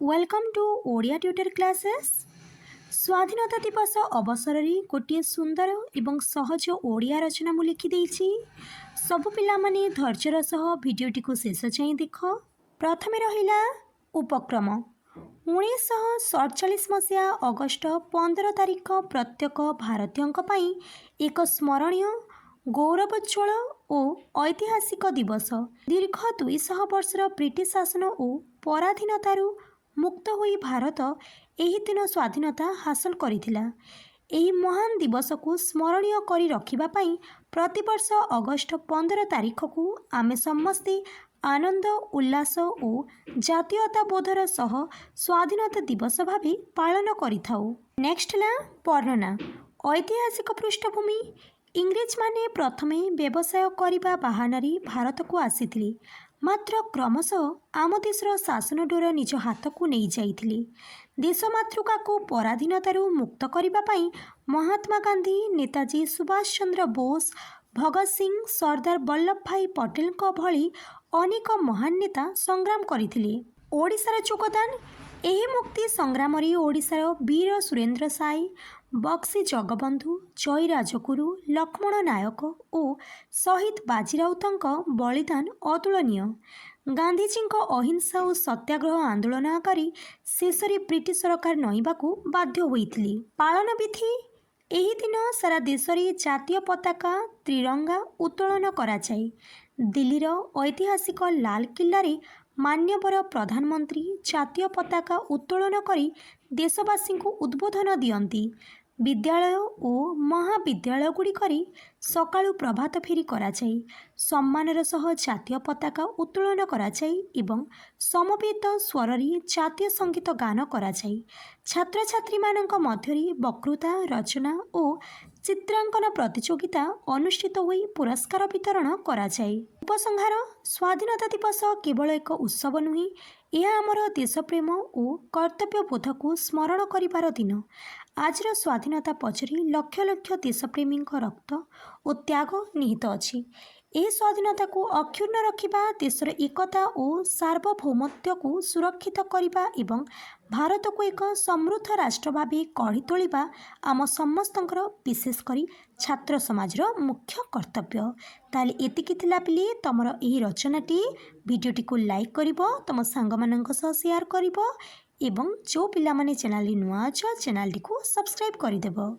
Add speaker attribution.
Speaker 1: Welcome to Odia tutor classes. स्वाधीनता दिवस अवसर में गोटे सुंदर एवं सहज ओडिया रचना मु लिखिदेछि। सबु पिला माने धैर्यर सह भिडियोटी को शेष जाए देख। प्रथमे रहिला उपक्रम 1947 मसीहा अगस्ट 15 तारिख प्रत्येक भारतीयों पई एक स्मरणीय गौरवोज्वल और ऐतिहासिक दिवस। दीर्घ 200 वर्षर ब्रिटिश शासन और पराधीनतारू मुक्त होई भारत एही दिन स्वाधीनता हासिल करिथिला। एही महान दिवस को स्मरणीय करी रखिबा पई प्रतिवर्ष अगस्ट 15 तारिख को आमे समस्ते आनंद उल्लास और जातीयता बोधर सह स्वाधीनता दिवस भावे पालन करिथाउ। नेक्स्ट ला वर्णना। ऐतिहासिक पृष्ठभूमि। इंग्रेज माने प्रथमे व्यवसाय करिबा बाहानारी भारत को आसीथिले, मात्र क्रमशः आम देशर शासन डोर निज हाथ को नहीं जाइथिले। देशमातृका को पराधीनतारू मुक्त करिबा पई महात्मा गांधी, नेताजी सुभाष चंद्र बोस, भगत सिंह, सरदार वल्लभ भाई पटेल को भली अनेक महान नेता संग्राम करथिले। ओडिशार योगदान। एही मुक्ति संग्राम रे ओडिशार वीर सुरेंद्र साई, बक्सी जगबंधु, जय राजगुरु, लक्ष्मण नायक और शहीद बाजीराउतଙ୍କ बलिदान अतुलनीय। गांधीजी अहिंसा और सत्याग्रह आंदोलन आकारी शेष ब्रिटिश सरकार नईबाकू बाध्य होइथिले। पालन विधि। एही दिन सारा देश रे जातीय पताका त्रिरंगा उत्तोलन कराଯାଏ। दिल्लीर ऐतिहासिक लाल किल्ला रे मान्यवर प्रधानमंत्री जातीय पताका उत्तोलन करी देशवासी को उद्बोधन दियंती। विद्यालय और महाविद्यालय गुड़िकरी सकाळु प्रभात फेरी कराଯାଏ। सम्मानर सह जातीय पताका उत्तोलन कराଯାଏ एवं समवेत स्वर रे जातीय संगीत गान कराଯାए। छात्र छात्री मानक मध्यरी वक्तृता, रचना और चित्रांकन प्रतियोगिता अनुष्ठित होई पुरस्कार वितरण कराଯାए। उपसंहार। स्वाधीनता दिवस केवल एक उत्सव नुहे, यह आमर देशप्रेम और कर्तव्यबोध को स्मरण करिबार दिन। आजर स्वाधीनता पछरे लक्ष लक्ष देशप्रेमी रक्त और त्याग निहित अछि। यह स्वाधीनता को अक्षुण्ण रखिबा, देशर एकता और सार्वभौमत्व को सुरक्षित करिबा एवं भारत को एक समृद्ध राष्ट्र भावे गढ़ी तोलिबा आम समस्तंकर विशेष करी छात्र समाजर मुख्य कर्तव्य। ताले एतिकी थिला पिले तमर एही रचनाटी भिडियोटी को लाइक करिवो, तम सांग माननक सह शेयर करिवो एवं जो पिला माने चैनल नुआ अछ चैनल को सब्सक्राइब करिदेबो।